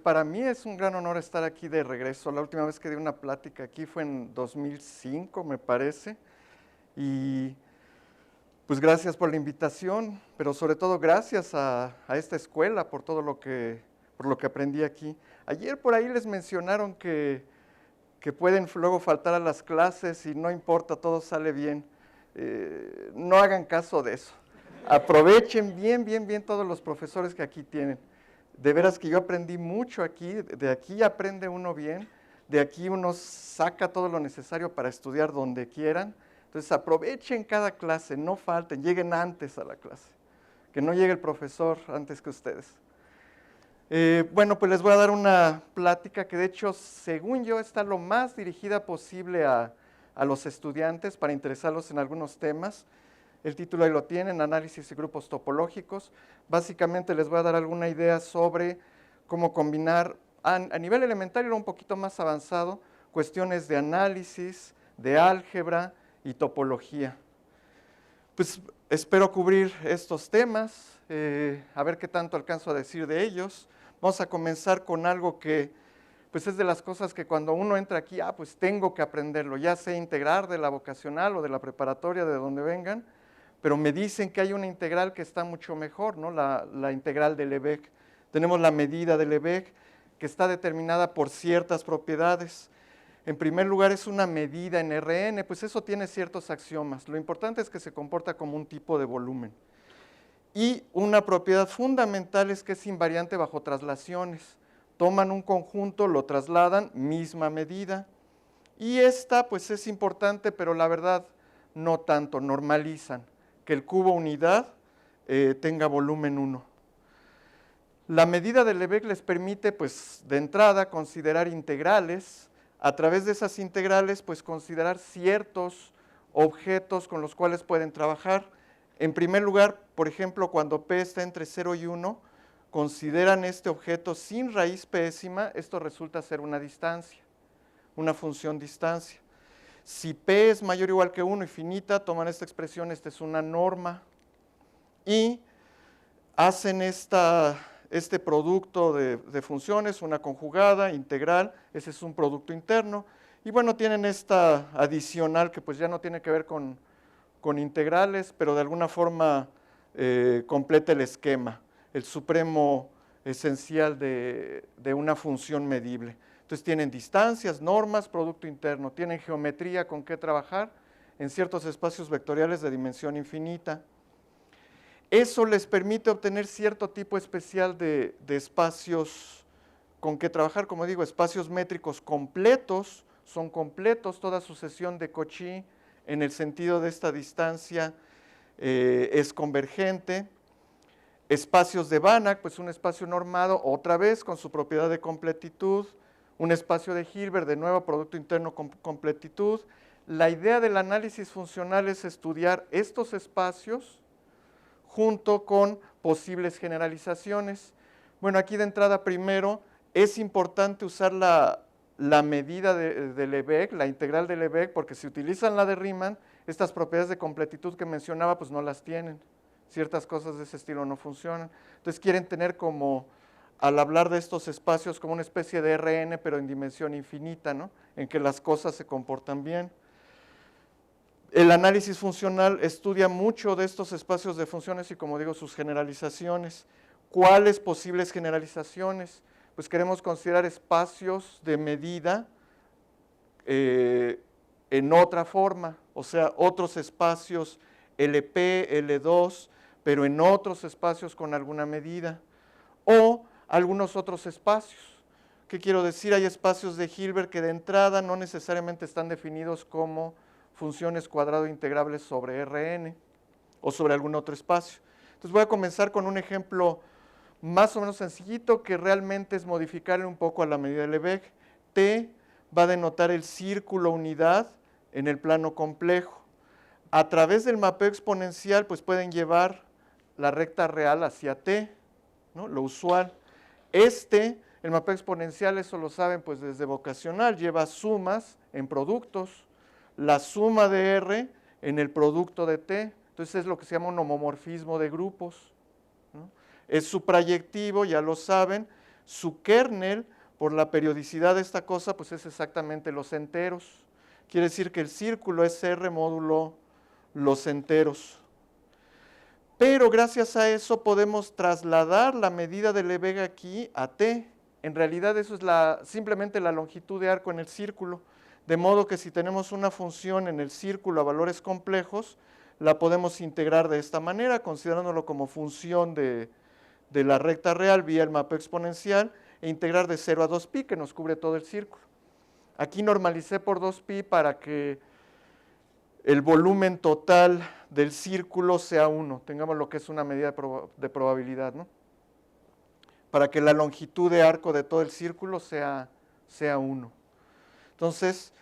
para mí es un gran honor estar aquí de regreso. La última vez que di una plática aquí fue en 2005, me parece. Y pues gracias por la invitación, pero sobre todo gracias a esta escuela por todo por lo que aprendí aquí. Ayer por ahí les mencionaron que pueden luego faltar a las clases y no importa, todo sale bien. No hagan caso de eso. Aprovechen bien todos los profesores que aquí tienen. De veras que yo aprendí mucho aquí, de aquí aprende uno bien, de aquí uno saca todo lo necesario para estudiar donde quieran. Entonces aprovechen cada clase, no falten, lleguen antes a la clase, que no llegue el profesor antes que ustedes. Bueno, pues les voy a dar una plática que de hecho, según yo, está lo más dirigida posible a los estudiantes para interesarlos en algunos temas. El título ahí lo tienen, Análisis y Grupos Topológicos. Básicamente les voy a dar alguna idea sobre cómo combinar a nivel elementario o un poquito más avanzado cuestiones de análisis, de álgebra y topología. Pues espero cubrir estos temas, a ver qué tanto alcanzo a decir de ellos. Vamos a comenzar con algo que pues es de las cosas que cuando uno entra aquí, pues tengo que aprenderlo, ya sé integrar de la vocacional o de la preparatoria, de donde vengan, pero me dicen que hay una integral que está mucho mejor, ¿no? La integral de Lebesgue. Tenemos la medida de Lebesgue que está determinada por ciertas propiedades. En primer lugar es una medida en Rn, pues eso tiene ciertos axiomas. Lo importante es que se comporta como un tipo de volumen. Y una propiedad fundamental es que es invariante bajo traslaciones. Toman un conjunto, lo trasladan, misma medida. Y esta pues es importante, pero la verdad no tanto, normalizan que el cubo unidad tenga volumen 1. La medida de Lebesgue les permite, pues, de entrada, considerar integrales. A través de esas integrales, pues, considerar ciertos objetos con los cuales pueden trabajar. En primer lugar, por ejemplo, cuando P está entre 0 y 1, consideran este objeto sin raíz pésima, esto resulta ser una distancia, una función distancia. Si P es mayor o igual que 1 y finita, toman esta expresión, esta es una norma, y hacen este producto de funciones, una conjugada, integral, ese es un producto interno, y bueno, tienen esta adicional que pues ya no tiene que ver con integrales, pero de alguna forma completa el esquema, el supremo esencial de una función medible. Entonces tienen distancias, normas, producto interno, tienen geometría con qué trabajar en ciertos espacios vectoriales de dimensión infinita. Eso les permite obtener cierto tipo especial de espacios con que trabajar, como digo, espacios métricos completos, son completos, toda sucesión de Cauchy en el sentido de esta distancia es convergente. Espacios de Banach, pues un espacio normado, otra vez con su propiedad de completitud. Un espacio de Hilbert, de nuevo, producto interno con completitud. La idea del análisis funcional es estudiar estos espacios junto con posibles generalizaciones. Bueno, aquí de entrada primero es importante usar la medida de Lebesgue, la integral de Lebesgue, porque si utilizan la de Riemann, estas propiedades de completitud que mencionaba, pues no las tienen. Ciertas cosas de ese estilo no funcionan. Entonces quieren tener como, al hablar de estos espacios, como una especie de Rn, pero en dimensión infinita, ¿no? En que las cosas se comportan bien. El análisis funcional estudia mucho de estos espacios de funciones y, como digo, sus generalizaciones. ¿Cuáles posibles generalizaciones? Pues queremos considerar espacios de medida en otra forma, o sea, otros espacios LP, L2, pero en otros espacios con alguna medida, o algunos otros espacios. ¿Qué quiero decir? Hay espacios de Hilbert que de entrada no necesariamente están definidos como funciones cuadrado integrables sobre Rn o sobre algún otro espacio. Entonces voy a comenzar con un ejemplo más o menos sencillito que realmente es modificarle un poco a la medida de Lebesgue. T va a denotar el círculo unidad en el plano complejo. A través del mapeo exponencial pues pueden llevar la recta real hacia T, ¿no? Lo usual. El mapeo exponencial, eso lo saben pues desde vocacional, lleva sumas en productos, la suma de R en el producto de T, entonces es lo que se llama un homomorfismo de grupos, ¿no? Es suprayectivo, ya lo saben, Su kernel, por la periodicidad de esta cosa, pues es exactamente los enteros. Quiere decir que el círculo es R módulo los enteros. Pero gracias a eso podemos trasladar la medida de Lebesgue aquí a t. En realidad eso es simplemente la longitud de arco en el círculo. De modo que si tenemos una función en el círculo a valores complejos, la podemos integrar de esta manera, considerándolo como función de la recta real vía el mapeo exponencial, e integrar de 0 a 2pi, que nos cubre todo el círculo. Aquí normalicé por 2pi para que el volumen total del círculo sea 1, tengamos lo que es una medida de probabilidad, ¿no? Para que la longitud de arco de todo el círculo sea 1. Entonces,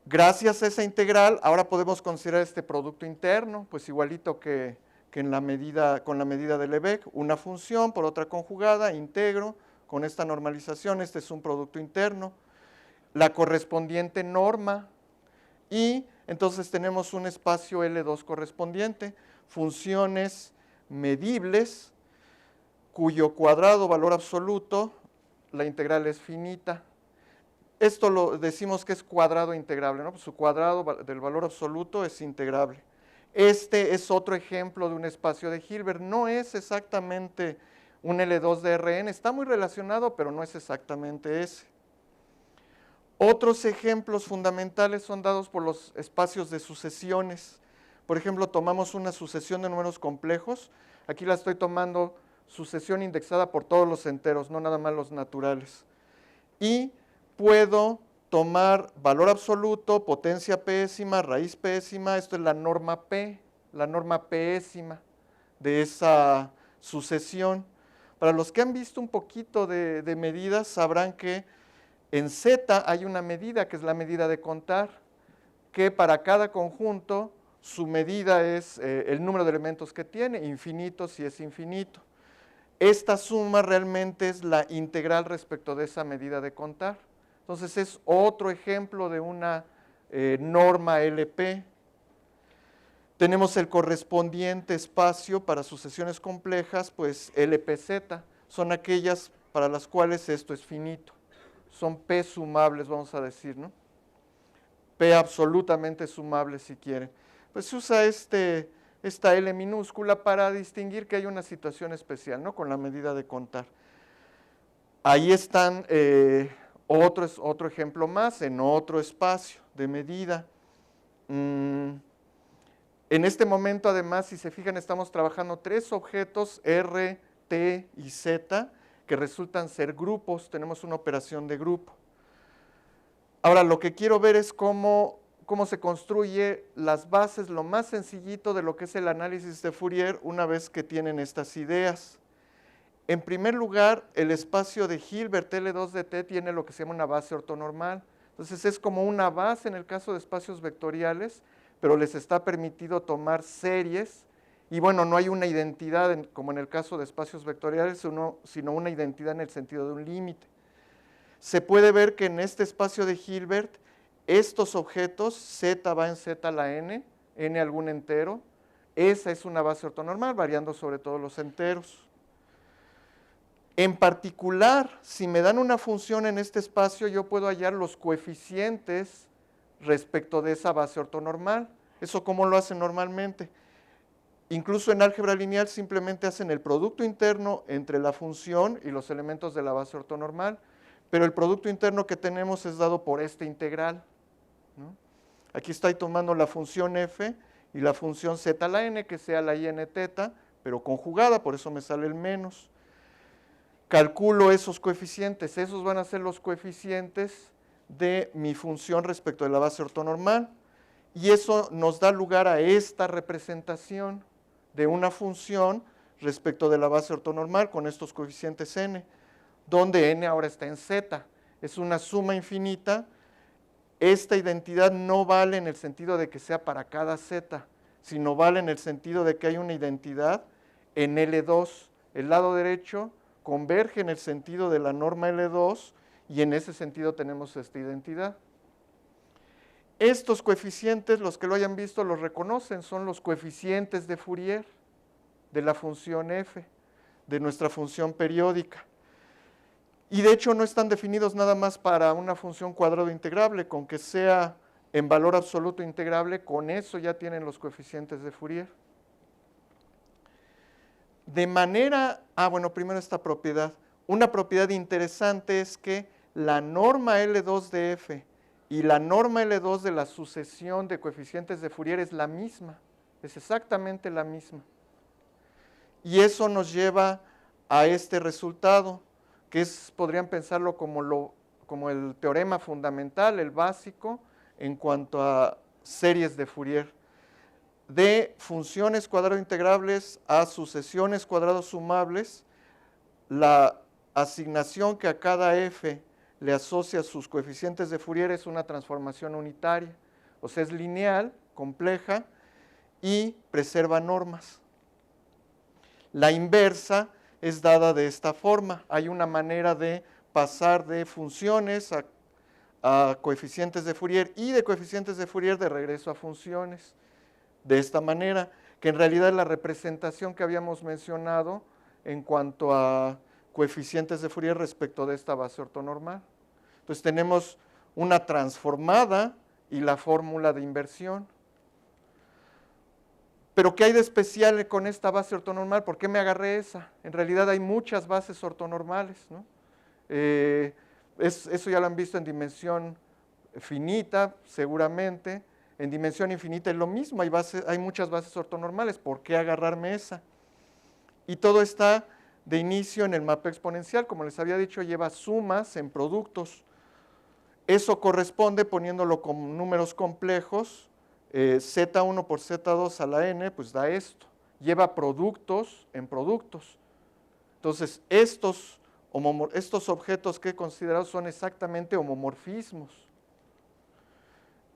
gracias a esa integral, ahora podemos considerar este producto interno, pues igualito que con la medida de Lebesgue, una función por otra conjugada, integro, con esta normalización, este es un producto interno, la correspondiente norma, y entonces tenemos un espacio L2 correspondiente, funciones medibles, cuyo cuadrado valor absoluto, la integral es finita. Esto lo decimos que es cuadrado integrable, ¿no? Pues su cuadrado del valor absoluto es integrable. Este es otro ejemplo de un espacio de Hilbert. No es exactamente un L2 de Rn, está muy relacionado, pero no es exactamente ese. Otros ejemplos fundamentales son dados por los espacios de sucesiones. Por ejemplo, tomamos una sucesión de números complejos. Aquí la estoy tomando sucesión indexada por todos los enteros, no nada más los naturales. Y puedo tomar valor absoluto, potencia pésima, raíz pésima, esto es la norma P, la norma pésima de esa sucesión. Para los que han visto un poquito de medidas, sabrán que en Z hay una medida, que es la medida de contar, que para cada conjunto su medida es el número de elementos que tiene, infinito si es infinito. Esta suma realmente es la integral respecto de esa medida de contar. Entonces es otro ejemplo de una norma LP. Tenemos el correspondiente espacio para sucesiones complejas, pues LPZ. Son aquellas para las cuales esto es finito. Son P sumables, vamos a decir, ¿no? P absolutamente sumables si quieren. Pues se usa esta L minúscula para distinguir que hay una situación especial, ¿no? Con la medida de contar. Ahí están otro ejemplo más en otro espacio de medida. En este momento, además, si se fijan, estamos trabajando 3 objetos, R, T y Z, que resultan ser grupos. Tenemos una operación de grupo. Ahora, lo que quiero ver es cómo se construye las bases, lo más sencillito de lo que es el análisis de Fourier una vez que tienen estas ideas. En primer lugar, el espacio de Hilbert L2 de T tiene lo que se llama una base ortonormal. Entonces es como una base en el caso de espacios vectoriales, pero les está permitido tomar series. Y bueno, no hay una identidad como en el caso de espacios vectoriales, sino una identidad en el sentido de un límite. Se puede ver que en este espacio de Hilbert, estos objetos, Z va en Z a la N, N algún entero, esa es una base ortonormal, variando sobre todos los enteros. En particular, si me dan una función en este espacio, yo puedo hallar los coeficientes respecto de esa base ortonormal. ¿Eso cómo lo hacen normalmente? Incluso en álgebra lineal simplemente hacen el producto interno entre la función y los elementos de la base ortonormal, pero el producto interno que tenemos es dado por esta integral, ¿no? Aquí estoy tomando la función f y la función z a la n, que sea la in teta, pero conjugada, por eso me sale el menos. Calculo esos coeficientes, esos van a ser los coeficientes de mi función respecto de la base ortonormal, y eso nos da lugar a esta representación de una función respecto de la base ortonormal con estos coeficientes n, donde n ahora está en z, es una suma infinita. Esta identidad no vale en el sentido de que sea para cada z, sino vale en el sentido de que hay una identidad en L2. El lado derecho converge en el sentido de la norma L2 y en ese sentido tenemos esta identidad. Estos coeficientes, los que lo hayan visto los reconocen, son los coeficientes de Fourier de la función f, de nuestra función periódica. Y de hecho no están definidos nada más para una función cuadrado integrable, con que sea en valor absoluto integrable, con eso ya tienen los coeficientes de Fourier. De manera, bueno, primero esta propiedad. Una propiedad interesante es que la norma L2 de f y la norma L2 de la sucesión de coeficientes de Fourier es la misma, es exactamente la misma. Y eso nos lleva a este resultado, que es, podrían pensarlo como el teorema fundamental, el básico, en cuanto a series de Fourier. De funciones cuadrado integrables a sucesiones cuadrado sumables, la asignación que a cada f le asocia sus coeficientes de Fourier es una transformación unitaria, o sea, es lineal, compleja y preserva normas. La inversa es dada de esta forma. Hay una manera de pasar de funciones a coeficientes de Fourier y de coeficientes de Fourier de regreso a funciones. De esta manera, que en realidad es la representación que habíamos mencionado en cuanto a coeficientes de Fourier respecto de esta base ortonormal. Entonces tenemos una transformada y la fórmula de inversión. Pero ¿qué hay de especial con esta base ortonormal? ¿Por qué me agarré esa? En realidad hay muchas bases ortonormales, ¿no? Eso ya lo han visto en dimensión finita, seguramente. En dimensión infinita es lo mismo, hay muchas bases ortonormales. ¿Por qué agarrarme esa? Y todo está de inicio en el mapeo exponencial. Como les había dicho, lleva sumas en productos. Eso corresponde, poniéndolo con números complejos, Z1 por Z2 a la n, pues da esto. Lleva productos en productos. Entonces, estos objetos que he considerado son exactamente homomorfismos.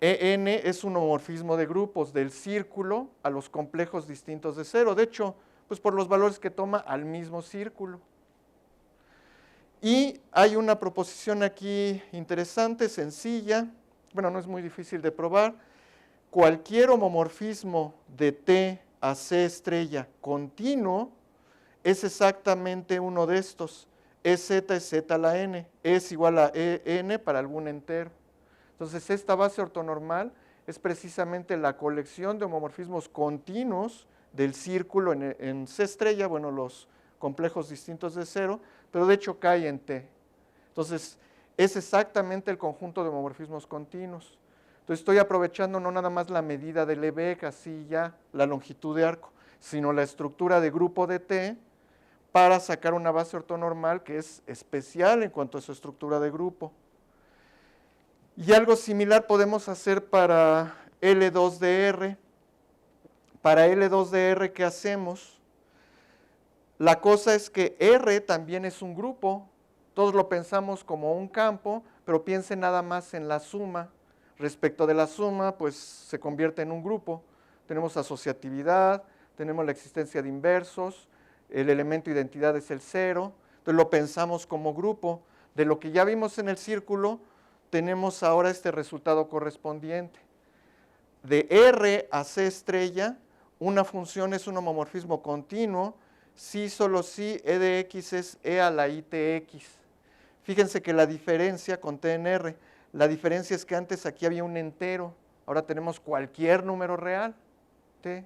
En es un homomorfismo de grupos del círculo a los complejos distintos de cero. De hecho, pues por los valores que toma al mismo círculo. Y hay una proposición aquí interesante, sencilla. Bueno, no es muy difícil de probar. Cualquier homomorfismo de T a C estrella continuo es exactamente uno de estos. EZ es Z a la n. Es igual a EN para algún entero. Entonces, esta base ortonormal es precisamente la colección de homomorfismos continuos del círculo en C estrella, bueno, los complejos distintos de cero, pero de hecho cae en T. Entonces, es exactamente el conjunto de homomorfismos continuos. Entonces, estoy aprovechando no nada más la medida del Lebesgue, así ya, la longitud de arco, sino la estructura de grupo de T para sacar una base ortonormal que es especial en cuanto a su estructura de grupo. Y algo similar podemos hacer para L2 de R. Para L2 de R, ¿qué hacemos? La cosa es que R también es un grupo. Todos lo pensamos como un campo, pero piensen nada más en la suma. Respecto de la suma, pues se convierte en un grupo. Tenemos asociatividad, tenemos la existencia de inversos, el elemento identidad es el cero. Entonces lo pensamos como grupo. De lo que ya vimos en el círculo, tenemos ahora este resultado correspondiente. De R a C estrella, una función es un homomorfismo continuo si, solo si, E de X es E a la ITX. Fíjense que la diferencia con T en R, la diferencia es que antes aquí había un entero, ahora tenemos cualquier número real, T.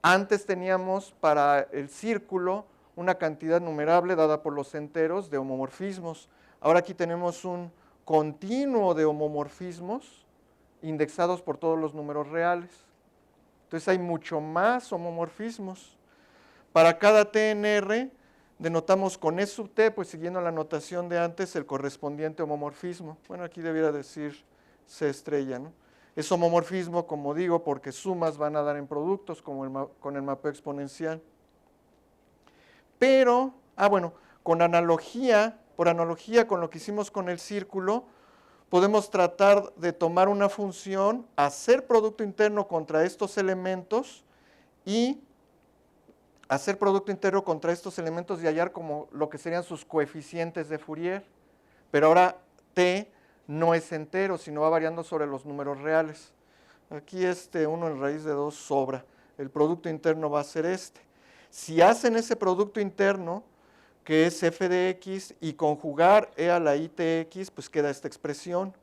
Antes teníamos para el círculo una cantidad numerable dada por los enteros de homomorfismos. Ahora aquí tenemos un continuo de homomorfismos indexados por todos los números reales. Entonces hay mucho más homomorfismos. Para cada T en R denotamos con E sub T, pues siguiendo la notación de antes, el correspondiente homomorfismo. Bueno, aquí debiera decir C estrella, ¿no? Es homomorfismo, como digo, porque sumas van a dar en productos, como con el mapeo exponencial. Pero, bueno, por analogía con lo que hicimos con el círculo, podemos tratar de tomar una función, hacer producto interno contra estos elementos y hacer producto interno contra estos elementos y hallar como lo que serían sus coeficientes de Fourier. Pero ahora T no es entero, sino va variando sobre los números reales. Aquí 1 en raíz de 2 sobra. El producto interno va a ser este. Si hacen ese producto interno, que es f de x, y conjugar e a la i tx, pues queda esta expresión.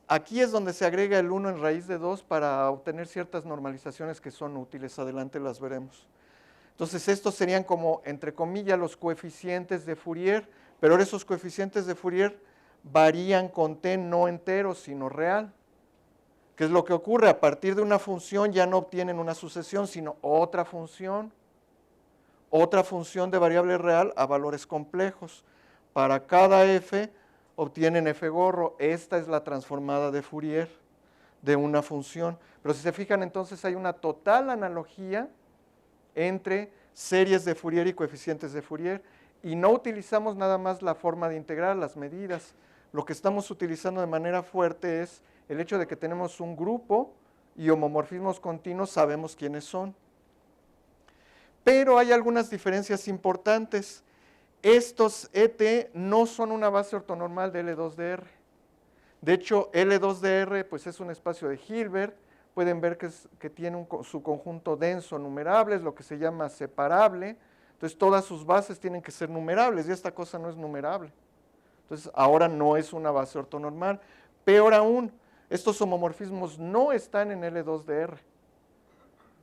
Aquí es donde se agrega el 1 en raíz de 2 para obtener ciertas normalizaciones que son útiles, adelante las veremos. Entonces estos serían como, entre comillas, los coeficientes de Fourier, pero ahora esos coeficientes de Fourier varían con t no entero, sino real. ¿Qué es lo que ocurre? A partir de una función ya no obtienen una sucesión, sino otra función de variable real a valores complejos. Para cada f obtienen f gorro. Esta es la transformada de Fourier de una función. Pero si se fijan, entonces hay una total analogía entre series de Fourier y coeficientes de Fourier, y no utilizamos nada más la forma de integrar las medidas. Lo que estamos utilizando de manera fuerte es el hecho de que tenemos un grupo y homomorfismos continuos, sabemos quiénes son. Pero hay algunas diferencias importantes. Estos ET no son una base ortonormal de L2 de R. De hecho, L2 de R pues es un espacio de Hilbert. Pueden ver que tiene su conjunto denso numerable, es lo que se llama separable. Entonces, todas sus bases tienen que ser numerables y esta cosa no es numerable. Entonces, ahora no es una base ortonormal. Peor aún, estos homomorfismos no están en L2 de R.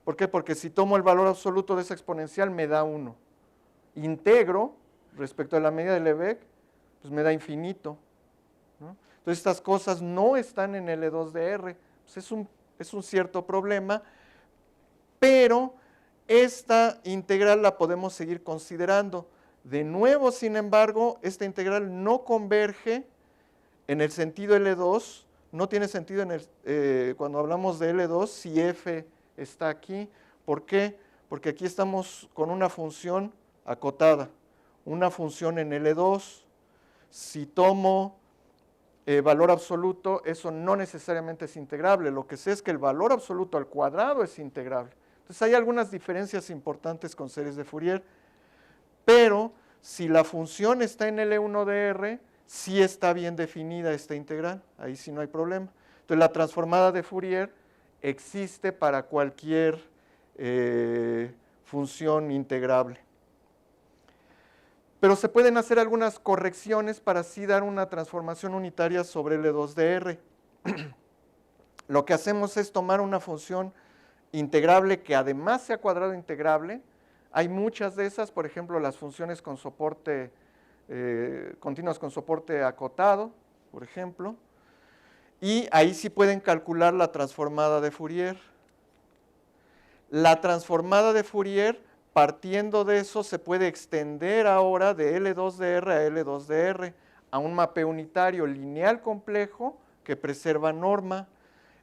¿Por qué? Porque si tomo el valor absoluto de esa exponencial me da 1. Integro respecto a la medida de Lebesgue, pues me da infinito, ¿no? Entonces estas cosas no están en L2 de R. Pues es un cierto problema, pero esta integral la podemos seguir considerando. De nuevo, sin embargo, esta integral no converge en el sentido L2, no tiene sentido cuando hablamos de L2 si f está aquí. ¿Por qué? Porque aquí estamos con una función acotada, una función en L2. Si tomo valor absoluto, eso no necesariamente es integrable. Lo que sé es que el valor absoluto al cuadrado es integrable. Entonces hay algunas diferencias importantes con series de Fourier, pero si la función está en L1 de R, sí está bien definida esta integral, ahí sí no hay problema. Entonces la transformada de Fourier existe para cualquier función integrable. Pero se pueden hacer algunas correcciones para así dar una transformación unitaria sobre L2 de R. Lo que hacemos es tomar una función integrable que además sea cuadrado integrable. Hay muchas de esas, por ejemplo, las funciones con soporte, continuas con soporte acotado, por ejemplo. Y ahí sí pueden calcular la transformada de Fourier. La transformada de Fourier, partiendo de eso, se puede extender ahora de L2 de R a L2 de R a un mapeo unitario lineal complejo que preserva norma.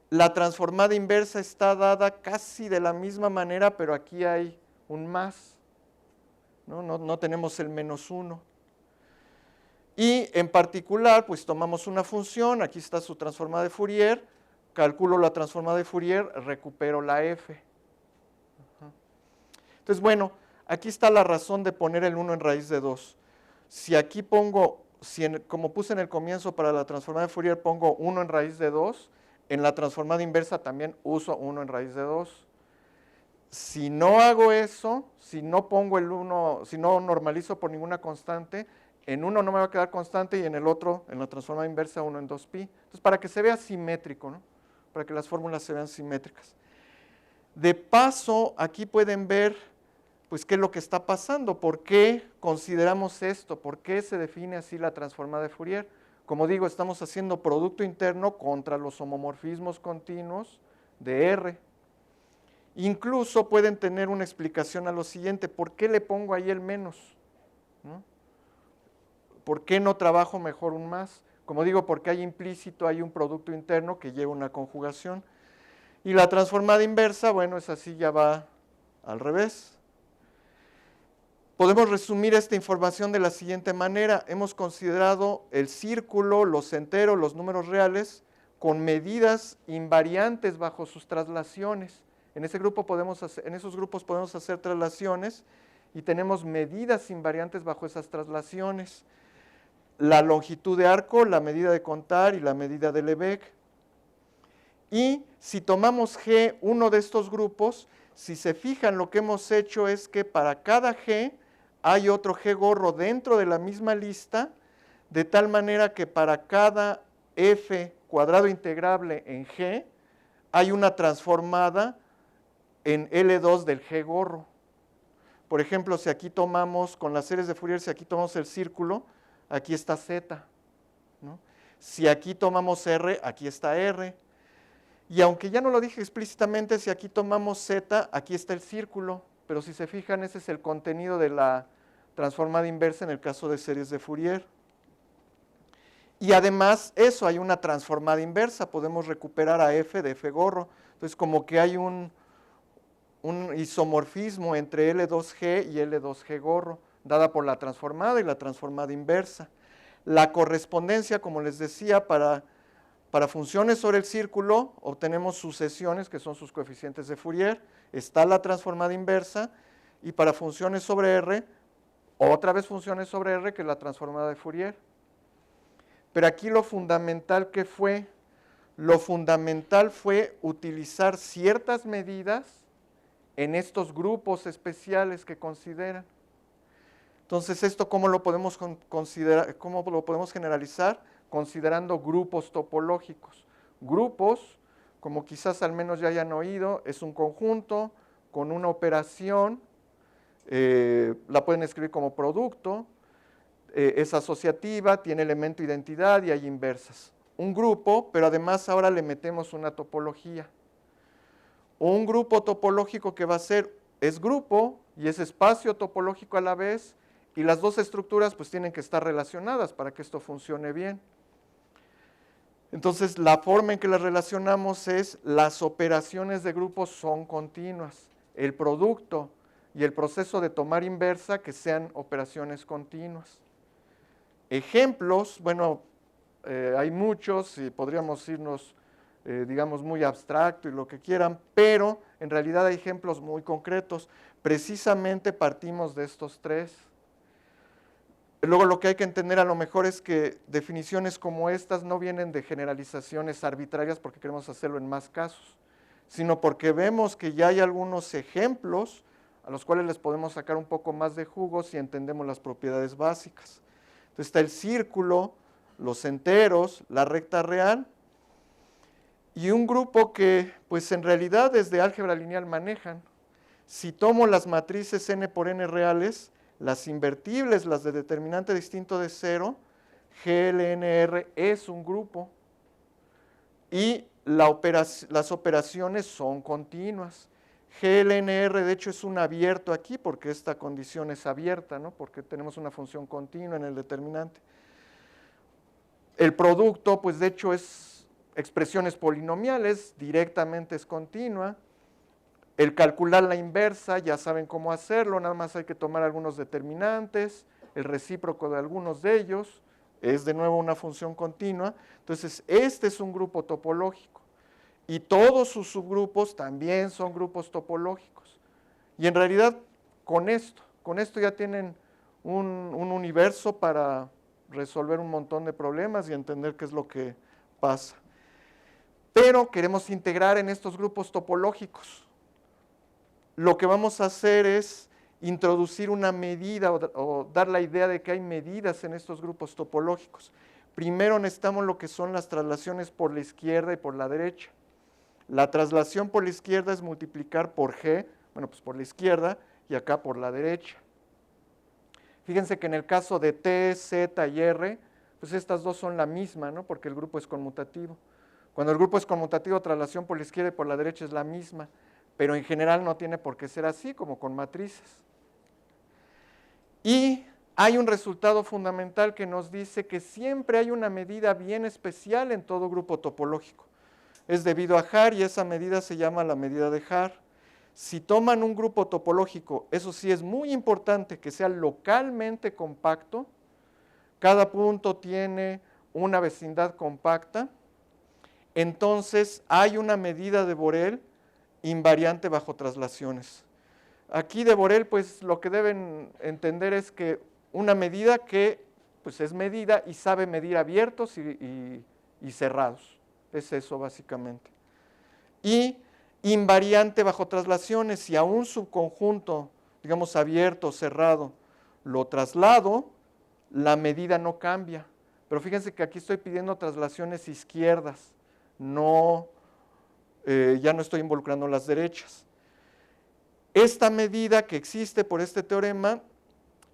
La transformada inversa está dada casi de la misma manera, pero aquí hay un más. No tenemos el -1. Y en particular, pues tomamos una función, aquí está su transformada de Fourier, calculo la transformada de Fourier, recupero la f. Entonces, bueno, aquí está la razón de poner el 1 en raíz de 2. Si aquí pongo, como puse en el comienzo para la transformada de Fourier, pongo 1 en raíz de 2, en la transformada inversa también uso 1 en raíz de 2. Si no hago eso, si no pongo el 1, si no normalizo por ninguna constante, en uno no me va a quedar constante y en el otro, en la transformada inversa, 1 en 2pi. Entonces, para que se vea simétrico, ¿no? Para que las fórmulas se vean simétricas. De paso, aquí pueden ver, pues, qué es lo que está pasando. ¿Por qué consideramos esto? ¿Por qué se define así la transformada de Fourier? Como digo, estamos haciendo producto interno contra los homomorfismos continuos de R. Incluso pueden tener una explicación a lo siguiente: ¿por qué le pongo ahí el menos? ¿No? ¿Por qué no trabajo mejor un más? Como digo, porque hay implícito, hay un producto interno que lleva una conjugación. Y la transformada inversa, bueno, es así, ya va al revés. Podemos resumir esta información de la siguiente manera. Hemos considerado el círculo, los enteros, los números reales, con medidas invariantes bajo sus traslaciones. En esos grupos podemos hacer traslaciones y tenemos medidas invariantes bajo esas traslaciones. La longitud de arco, la medida de contar y la medida de Lebesgue. Y si tomamos G, uno de estos grupos, si se fijan, lo que hemos hecho es que para cada G hay otro G gorro dentro de la misma lista, de tal manera que para cada f cuadrado integrable en G, hay una transformada en L2 del G gorro. Por ejemplo, si aquí tomamos, con las series de Fourier, si aquí tomamos el círculo, aquí está Z, ¿no? Si aquí tomamos R, aquí está R. Y aunque ya no lo dije explícitamente, si aquí tomamos Z, aquí está el círculo. Pero si se fijan, ese es el contenido de la transformada inversa en el caso de series de Fourier. Y además, eso, hay una transformada inversa. Podemos recuperar a F de F gorro. Entonces, como que hay un isomorfismo entre L2G y L2G gorro, dada por la transformada y la transformada inversa. La correspondencia, como les decía, para funciones sobre el círculo, obtenemos sucesiones, que son sus coeficientes de Fourier, está la transformada inversa, y para funciones sobre R, otra vez funciones sobre R, que es la transformada de Fourier. Pero aquí lo fundamental, ¿qué fue? Lo fundamental fue utilizar ciertas medidas en estos grupos especiales que consideran. Entonces, ¿esto cómo lo podemos considerar, cómo lo podemos generalizar? Considerando grupos topológicos. Grupos, como quizás al menos ya hayan oído, es un conjunto con una operación, la pueden escribir como producto, es asociativa, tiene elemento identidad y hay inversas. Un grupo, pero además ahora le metemos una topología. Un grupo topológico que va a ser, es grupo y es espacio topológico a la vez, y las dos estructuras pues tienen que estar relacionadas para que esto funcione bien. Entonces, la forma en que las relacionamos es, las operaciones de grupos son continuas. El producto y el proceso de tomar inversa que sean operaciones continuas. Ejemplos, bueno, hay muchos y podríamos irnos, digamos, muy abstracto y lo que quieran, pero en realidad hay ejemplos muy concretos. Precisamente partimos de estos tres. Luego lo que hay que entender a lo mejor es que definiciones como estas no vienen de generalizaciones arbitrarias porque queremos hacerlo en más casos, sino porque vemos que ya hay algunos ejemplos a los cuales les podemos sacar un poco más de jugo si entendemos las propiedades básicas. Entonces está el círculo, los enteros, la recta real, y un grupo que pues en realidad desde álgebra lineal manejan. Si tomo las matrices n por n reales, las invertibles, las de determinante distinto de 0, GLNR es un grupo y las operaciones son continuas. GLNR de hecho es un abierto aquí porque esta condición es abierta, ¿no? Porque tenemos una función continua en el determinante. El producto pues de hecho es expresiones polinomiales, directamente es continua. El calcular la inversa, ya saben cómo hacerlo, nada más hay que tomar algunos determinantes, el recíproco de algunos de ellos, es de nuevo una función continua. Entonces, este es un grupo topológico y todos sus subgrupos también son grupos topológicos. Y en realidad, con esto ya tienen un universo para resolver un montón de problemas y entender qué es lo que pasa. Pero queremos integrar en estos grupos topológicos. Lo que vamos a hacer es introducir una medida o dar la idea de que hay medidas en estos grupos topológicos. Primero necesitamos lo que son las traslaciones por la izquierda y por la derecha. La traslación por la izquierda es multiplicar por G, bueno, pues por la izquierda y acá por la derecha. Fíjense que en el caso de T, Z y R, pues estas dos son la misma, ¿no? Porque el grupo es conmutativo. Cuando el grupo es conmutativo, traslación por la izquierda y por la derecha es la misma, pero en general no tiene por qué ser así, como con matrices. Y hay un resultado fundamental que nos dice que siempre hay una medida bien especial en todo grupo topológico. Es debido a Haar y esa medida se llama la medida de Haar. Si toman un grupo topológico, eso sí es muy importante que sea localmente compacto, cada punto tiene una vecindad compacta, entonces hay una medida de Borel invariante bajo traslaciones. Aquí de Borel, pues lo que deben entender es que una medida que pues, es medida y sabe medir abiertos y cerrados. Es eso básicamente. Y invariante bajo traslaciones, si a un subconjunto, digamos abierto o cerrado, lo traslado, la medida no cambia. Pero fíjense que aquí estoy pidiendo traslaciones izquierdas, no, ya no estoy involucrando las derechas. Esta medida que existe por este teorema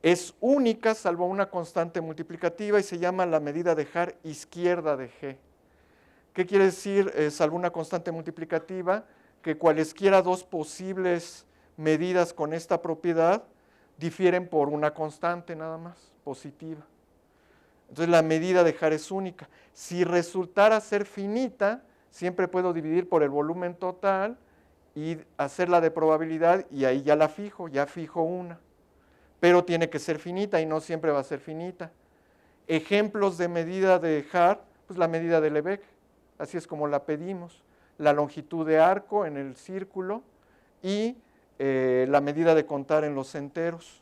es única salvo una constante multiplicativa y se llama la medida de Haar izquierda de G. ¿Qué quiere decir salvo una constante multiplicativa? Que cualesquiera dos posibles medidas con esta propiedad difieren por una constante nada más, positiva. Entonces la medida de Haar es única. Si resultara ser finita, siempre puedo dividir por el volumen total y hacerla de probabilidad y ahí ya fijo una. Pero tiene que ser finita y no siempre va a ser finita. Ejemplos de medida de Haar, pues la medida de Lebesgue, así es como la pedimos. La longitud de arco en el círculo y la medida de contar en los enteros.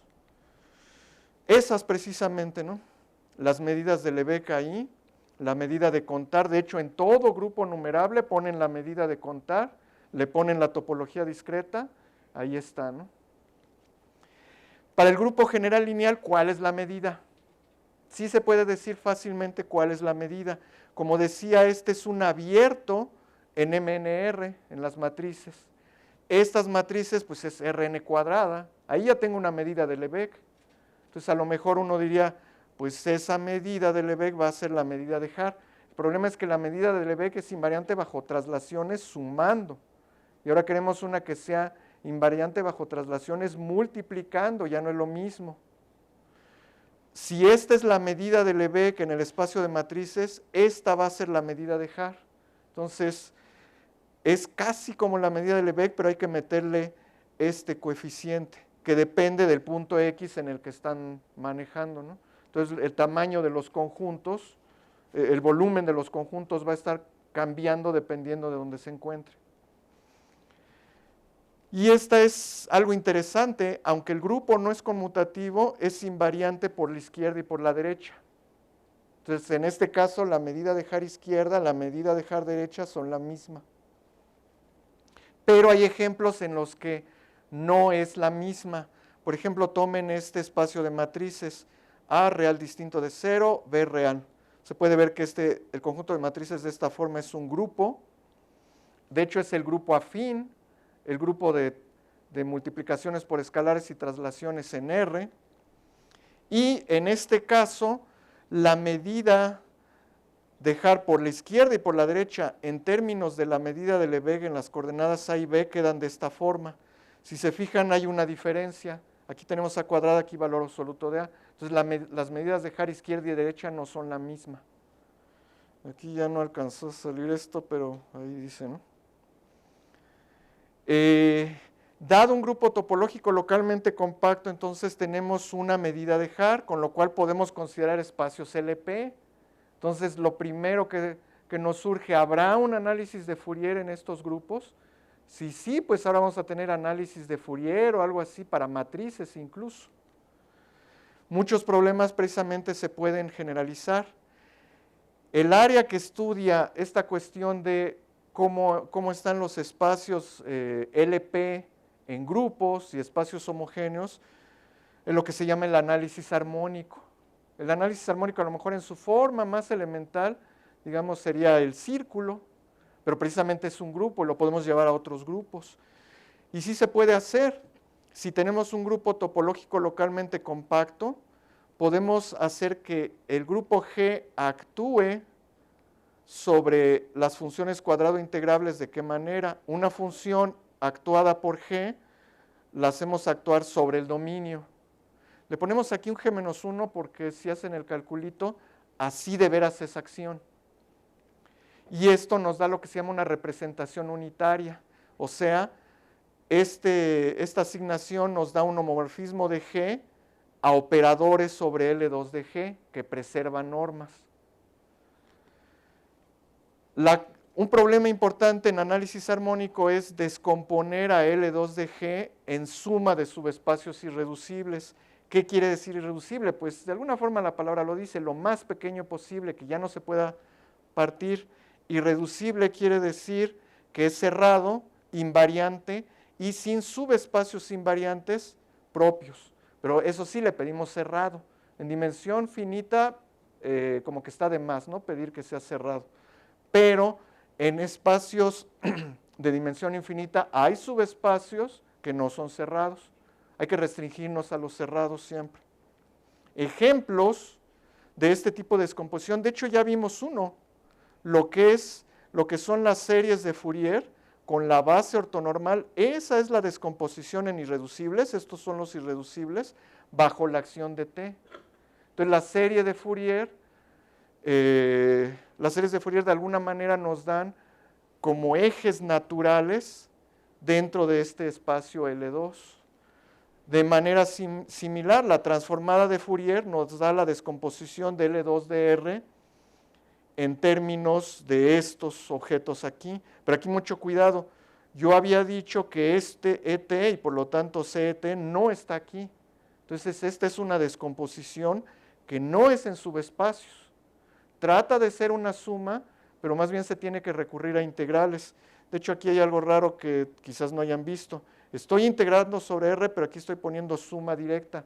Esas precisamente, ¿no? Las medidas de Lebesgue ahí, la medida de contar, de hecho en todo grupo numerable ponen la medida de contar, le ponen la topología discreta, ahí está, ¿no? Para el grupo general lineal, ¿cuál es la medida? Sí se puede decir fácilmente cuál es la medida. Como decía, este es un abierto en MNR, en las matrices. Estas matrices, pues es Rn cuadrada. Ahí ya tengo una medida de Lebesgue. Entonces, a lo mejor uno diría, pues esa medida de Lebesgue va a ser la medida de Haar. El problema es que la medida de Lebesgue es invariante bajo traslaciones sumando. Y ahora queremos una que sea invariante bajo traslaciones multiplicando, ya no es lo mismo. Si esta es la medida de Lebesgue en el espacio de matrices, esta va a ser la medida de Haar. Entonces, es casi como la medida de Lebesgue, pero hay que meterle este coeficiente, que depende del punto X en el que están manejando, ¿no? Entonces, el tamaño de los conjuntos, el volumen de los conjuntos va a estar cambiando dependiendo de dónde se encuentre. Y esta es algo interesante, aunque el grupo no es conmutativo, es invariante por la izquierda y por la derecha. Entonces, en este caso, la medida de Haar izquierda, la medida de Haar derecha son la misma. Pero hay ejemplos en los que no es la misma. Por ejemplo, tomen este espacio de matrices, A real distinto de 0, B real. Se puede ver que el conjunto de matrices de esta forma es un grupo. De hecho, es el grupo afín, el grupo de multiplicaciones por escalares y traslaciones en R. Y en este caso, la medida de Haar por la izquierda y por la derecha en términos de la medida de Lebesgue en las coordenadas A y B quedan de esta forma. Si se fijan, hay una diferencia. Aquí tenemos A cuadrada, aquí valor absoluto de A. Entonces, las medidas de Haar izquierda y derecha no son la misma. Aquí ya no alcanzó a salir esto, pero ahí dice, ¿no? Dado un grupo topológico localmente compacto, entonces tenemos una medida de Haar, con lo cual podemos considerar espacios LP. Entonces, lo primero que nos surge, ¿habrá un análisis de Fourier en estos grupos? Si sí, pues ahora vamos a tener análisis de Fourier o algo así para matrices incluso. Muchos problemas precisamente se pueden generalizar. El área que estudia esta cuestión de cómo están los espacios LP en grupos y espacios homogéneos, es lo que se llama el análisis armónico. El análisis armónico a lo mejor en su forma más elemental, digamos, sería el círculo, pero precisamente es un grupo, lo podemos llevar a otros grupos. Y sí se puede hacer. Si tenemos un grupo topológico localmente compacto, podemos hacer que el grupo G actúe sobre las funciones cuadrado integrables. ¿De qué manera? Una función actuada por G la hacemos actuar sobre el dominio. Le ponemos aquí un G-1 porque si hacen el calculito, así de veras es acción. Y esto nos da lo que se llama una representación unitaria. O sea, esta asignación nos da un homomorfismo de G a operadores sobre L2 de G que preservan normas. Un problema importante en análisis armónico es descomponer a L2 de G en suma de subespacios irreducibles. ¿Qué quiere decir irreducible? Pues de alguna forma la palabra lo dice, lo más pequeño posible, que ya no se pueda partir. Irreducible quiere decir que es cerrado, invariante y sin subespacios invariantes propios. pero eso sí le pedimos cerrado. En dimensión finita, como que está de más, ¿no? Pedir que sea cerrado. Pero en espacios de dimensión infinita hay subespacios que no son cerrados. Hay que restringirnos a los cerrados siempre. Ejemplos de este tipo de descomposición, de hecho ya vimos uno, lo que son las series de Fourier con la base ortonormal. Esa es la descomposición en irreducibles, estos son los irreducibles, bajo la acción de t. Entonces la serie de Fourier, las series de Fourier de alguna manera nos dan como ejes naturales dentro de este espacio L2. De manera similar, la transformada de Fourier nos da la descomposición de L2 de R en términos de estos objetos aquí. Pero aquí mucho cuidado. Yo había dicho que este ET y por lo tanto CET no está aquí. Entonces esta es una descomposición que no es en subespacios. Trata de ser una suma, pero más bien se tiene que recurrir a integrales. De hecho, aquí hay algo raro que quizás no hayan visto. Estoy integrando sobre R, pero aquí estoy poniendo suma directa.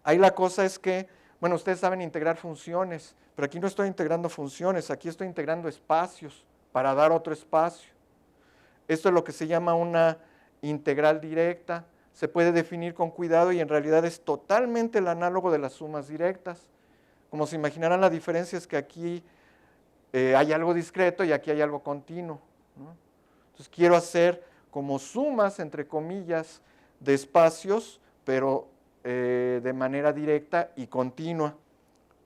Ahí la cosa es que, bueno, ustedes saben integrar funciones, pero aquí no estoy integrando funciones, aquí estoy integrando espacios para dar otro espacio. Esto es lo que se llama una integral directa. Se puede definir con cuidado y en realidad es totalmente el análogo de las sumas directas. Como se imaginarán, la diferencia es que aquí hay algo discreto y aquí hay algo continuo, ¿no? Entonces quiero hacer como sumas, entre comillas, de espacios, pero de manera directa y continua.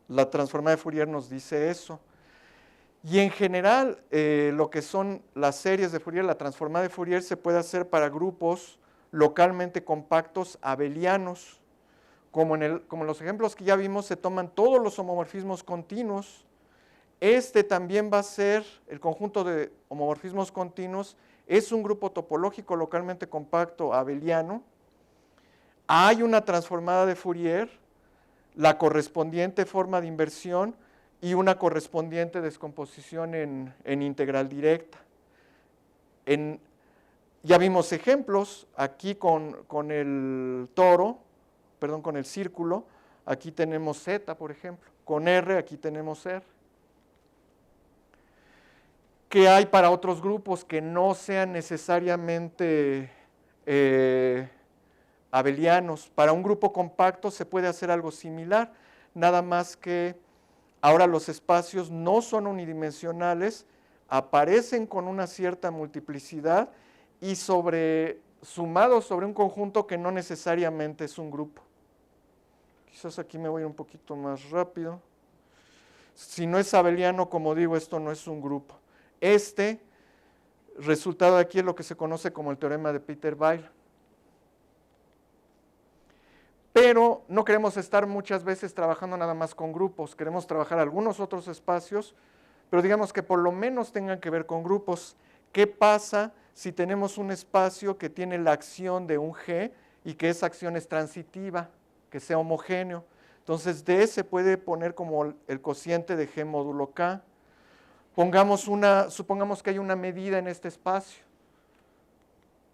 La transformada de Fourier nos dice eso. Y en general, lo que son las series de Fourier, la transformada de Fourier se puede hacer para grupos localmente compactos abelianos. Como en los ejemplos que ya vimos, se toman todos los homomorfismos continuos. Este también va a ser, el conjunto de homomorfismos continuos, es un grupo topológico localmente compacto abeliano. Hay una transformada de Fourier, la correspondiente forma de inversión y una correspondiente descomposición en integral directa. Ya vimos ejemplos aquí con el toro, perdón, con el círculo. Aquí tenemos Z, por ejemplo. Con R, aquí tenemos R. ¿Qué hay para otros grupos que no sean necesariamente abelianos? Para un grupo compacto se puede hacer algo similar, nada más que ahora los espacios no son unidimensionales, aparecen con una cierta multiplicidad y sumados sobre un conjunto que no necesariamente es un grupo. Quizás aquí me voy un poquito más rápido. Si no es abeliano, como digo, esto no es un grupo. Este resultado de aquí es lo que se conoce como el teorema de Peter-Weyl. Pero no queremos estar muchas veces trabajando nada más con grupos, queremos trabajar algunos otros espacios, pero digamos que por lo menos tengan que ver con grupos. ¿Qué pasa si tenemos un espacio que tiene la acción de un G y que esa acción es transitiva, que sea homogéneo? Entonces D se puede poner como el cociente de G módulo K. Supongamos que hay una medida en este espacio.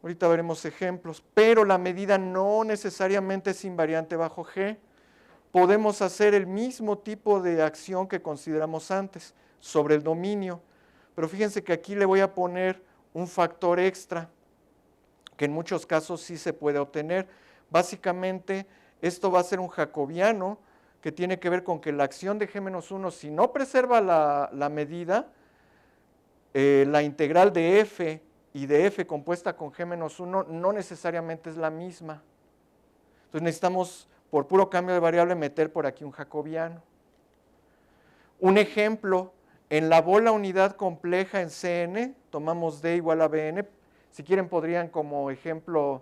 Ahorita veremos ejemplos, pero la medida no necesariamente es invariante bajo G. Podemos hacer el mismo tipo de acción que consideramos antes sobre el dominio, pero fíjense que aquí le voy a poner un factor extra, que en muchos casos sí se puede obtener. Básicamente, esto va a ser un jacobiano, que tiene que ver con que la acción de G-1, si no preserva la medida, la integral de f y de f compuesta con G-1 no necesariamente es la misma. Entonces necesitamos, por puro cambio de variable, meter por aquí un jacobiano. Un ejemplo, en la bola unidad compleja en Cn, tomamos D igual a Bn. Si quieren podrían como ejemplo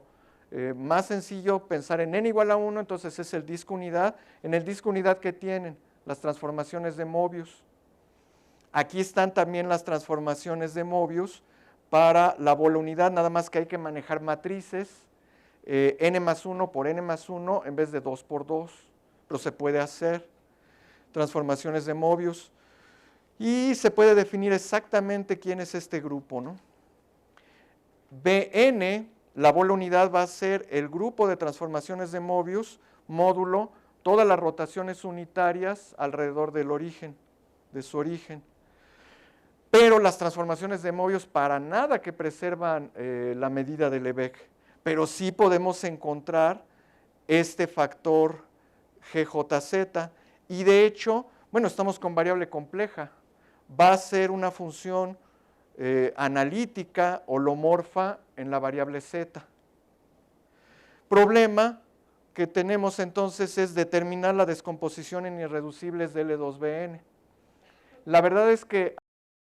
más sencillo pensar en n igual a 1, entonces es el disco unidad. En el disco unidad, ¿qué tienen? Las transformaciones de Möbius. Aquí están también las transformaciones de Möbius para la bola unidad, nada más que hay que manejar matrices, n más 1 por n más 1 en vez de 2 por 2, pero se puede hacer transformaciones de Möbius. Y se puede definir exactamente quién es este grupo, ¿no? Bn, la bola unidad va a ser el grupo de transformaciones de Möbius, módulo, todas las rotaciones unitarias alrededor del origen, de su origen. Pero las transformaciones de Möbius para nada que preservan la medida de Lebesgue, pero sí podemos encontrar este factor GJZ, y de hecho, bueno, estamos con variable compleja, va a ser una función analítica holomorfa en la variable z. Problema que tenemos entonces es determinar la descomposición en irreducibles de L2BN. La verdad es que